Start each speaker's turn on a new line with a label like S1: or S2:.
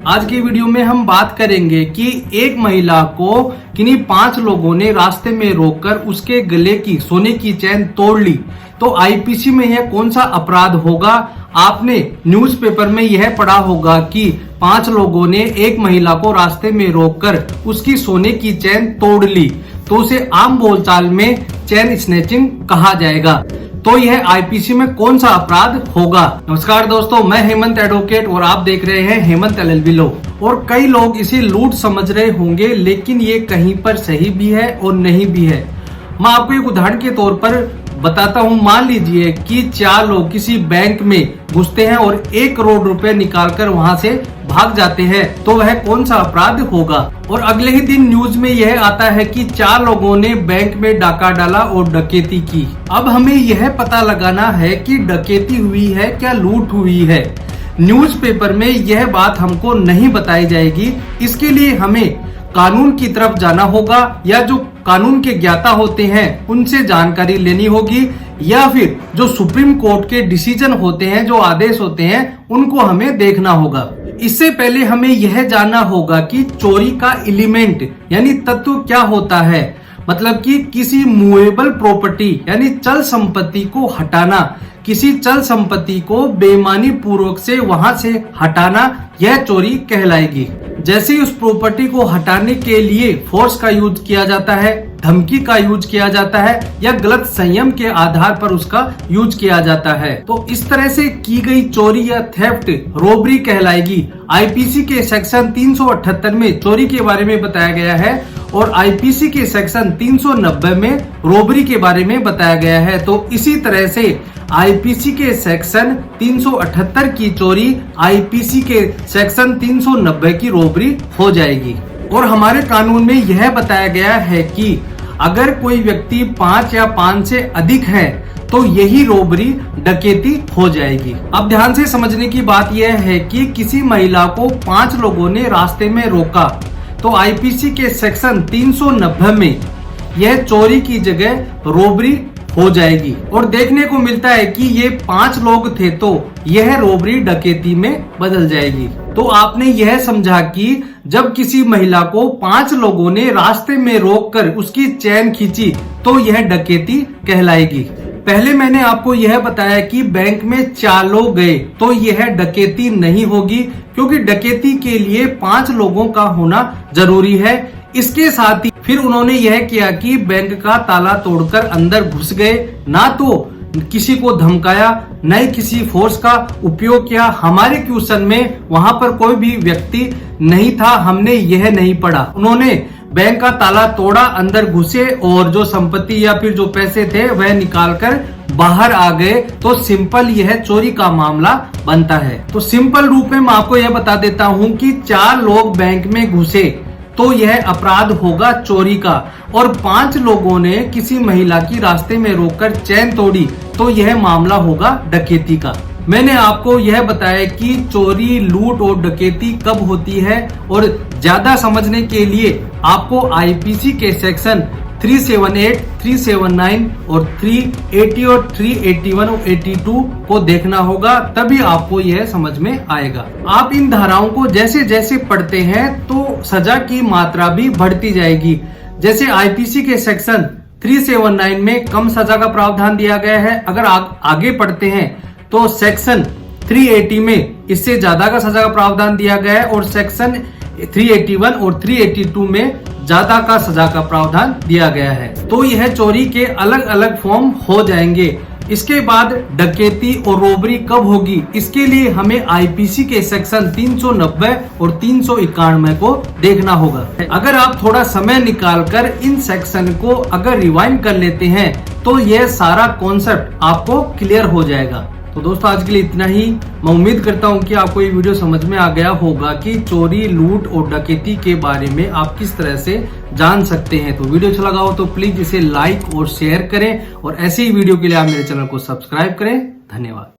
S1: आज की वीडियो में हम बात करेंगे कि एक महिला को किन्हीं 5 लोगों ने रास्ते में रोककर उसके गले की सोने की चेन तोड़ ली। तो आईपीसी में यह कौन सा अपराध होगा? आपने न्यूज़पेपर में यह पढ़ा होगा कि 5 लोगों ने एक महिला को रास्ते में रोककर उसकी सोने की चेन तोड़ ली, तो उसे आम बोलचाल में चेन स्नैचिंग कहा जाएगा। तो यह आईपीसी में कौन सा अपराध होगा? नमस्कार दोस्तों, मैं हेमंत एडवोकेट और आप देख रहे हैं हेमंत एलएलबी लॉ। और कई लोग इसे लूट समझ रहे होंगे, लेकिन ये कहीं पर सही भी है और नहीं भी है। मैं आपको एक उदाहरण के तौर पर बताता हूँ। मान लीजिए कि 4 लोग किसी बैंक में घुसते हैं और 1 करोड़ रुपए निकालकर वहां से भाग जाते हैं, तो वह कौन सा अपराध होगा? और अगले ही दिन न्यूज में यह आता है कि 4 लोगों ने बैंक में डाका डाला और डकैती की। अब हमें यह पता लगाना है कि डकैती हुई है क्या लूट हुई है। न्यूज़पेपर में यह बात हमको नहीं बताई जाएगी। इसके लिए हमें कानून की तरफ जाना होगा, या जो कानून के ज्ञाता होते हैं उनसे जानकारी लेनी होगी, या फिर जो सुप्रीम कोर्ट के डिसीजन होते हैं, जो आदेश होते हैं, उनको हमें देखना होगा। इससे पहले हमें यह जानना होगा कि चोरी का एलिमेंट यानी तत्व क्या होता है। मतलब कि किसी मूवेबल प्रॉपर्टी यानी चल संपत्ति को हटाना, किसी चल संपत्ति को बेईमानी पूर्वक से वहां से हटाना, यह चोरी कहलाएगी। जैसे उस प्रॉपर्टी को हटाने के लिए फोर्स का यूज किया जाता है, धमकी का यूज किया जाता है, या गलत संयम के आधार पर उसका यूज किया जाता है, तो इस तरह से की गई चोरी या थेफ्ट रॉबरी कहलाएगी। आईपीसी के सेक्शन 378 में चोरी के बारे में बताया गया है और आईपीसी के सेक्शन 390 में रॉबरी के बारे में बताया गया है। तो इसी तरह से आईपीसी के सेक्शन 378 की चोरी आईपीसी के सेक्शन 390 की रॉबरी हो जाएगी। और हमारे कानून में यह बताया गया है कि अगर कोई व्यक्ति 5 या 5 से अधिक है तो यही रॉबरी डकैती हो जाएगी। अब ध्यान से समझने की बात यह है कि किसी महिला को 5 लोगों ने रास्ते में रोका, तो आईपीसी के सेक्शन 390 में यह चोरी की जगह रॉबरी हो जाएगी। और देखने को मिलता है कि ये 5 लोग थे, तो यह रॉबरी डकैती में बदल जाएगी। तो आपने यह समझा कि जब किसी महिला को 5 लोगों ने रास्ते में रोककर उसकी चेन खींची, तो यह डकैती कहलाएगी। पहले मैंने आपको यह बताया कि बैंक में 4 लोग गए तो यह डकैती नहीं होगी, क्योंकि डकैती के लिए 5 लोगों का होना जरूरी है। इसके साथ ही फिर उन्होंने यह किया कि बैंक का ताला तोड़कर अंदर घुस गए, ना तो किसी को धमकाया, न ही किसी फोर्स का उपयोग किया। हमारे क्वेश्चन में वहां पर कोई भी व्यक्ति नहीं था, हमने यह नहीं पढ़ा। उन्होंने बैंक का ताला तोड़ा, अंदर घुसे और जो संपत्ति या फिर जो पैसे थे वह निकालकर बाहर आ गए, तो सिंपल यह चोरी का मामला बनता है। तो सिंपल रूप में मैं आपको यह बता देता हूं कि 4 लोग बैंक में घुसे तो यह अपराध होगा चोरी का, और 5 लोगों ने किसी महिला की रास्ते में रोककर चेन तोड़ी तो यह मामला होगा डकैती का। मैंने आपको यह बताया कि चोरी, लूट और डकैती कब होती है, और ज्यादा समझने के लिए आपको आईपीसी के सेक्शन 378, 379 और 380 और 381 और 82 को देखना होगा, तभी आपको यह समझ में आएगा। आप इन धाराओं को जैसे जैसे पढ़ते हैं तो सजा की मात्रा भी बढ़ती जाएगी। जैसे आईपीसी के सेक्शन 379 में कम सजा का प्रावधान दिया गया है, अगर आगे पढ़ते हैं तो सेक्शन 380 में इससे ज्यादा का सजा का प्रावधान दिया गया है, और सेक्शन 381 और 382 में ज्यादा का सजा का प्रावधान दिया गया है। तो यह चोरी के अलग अलग फॉर्म हो जाएंगे। इसके बाद डकैती और रॉबरी कब होगी, इसके लिए हमें आईपीसी के सेक्शन 390 और 391 को देखना होगा। अगर आप थोड़ा समय निकालकर इन सेक्शन को अगर रिवाइंड कर लेते हैं तो यह सारा कॉन्सेप्ट आपको क्लियर हो जाएगा। तो दोस्तों, आज के लिए इतना ही। मैं उम्मीद करता हूं कि आपको ये वीडियो समझ में आ गया होगा कि चोरी, लूट और डकैती के बारे में आप किस तरह से जान सकते हैं। तो वीडियो अच्छा लगा हो तो प्लीज इसे लाइक और शेयर करें, और ऐसे ही वीडियो के लिए आप मेरे चैनल को सब्सक्राइब करें। धन्यवाद।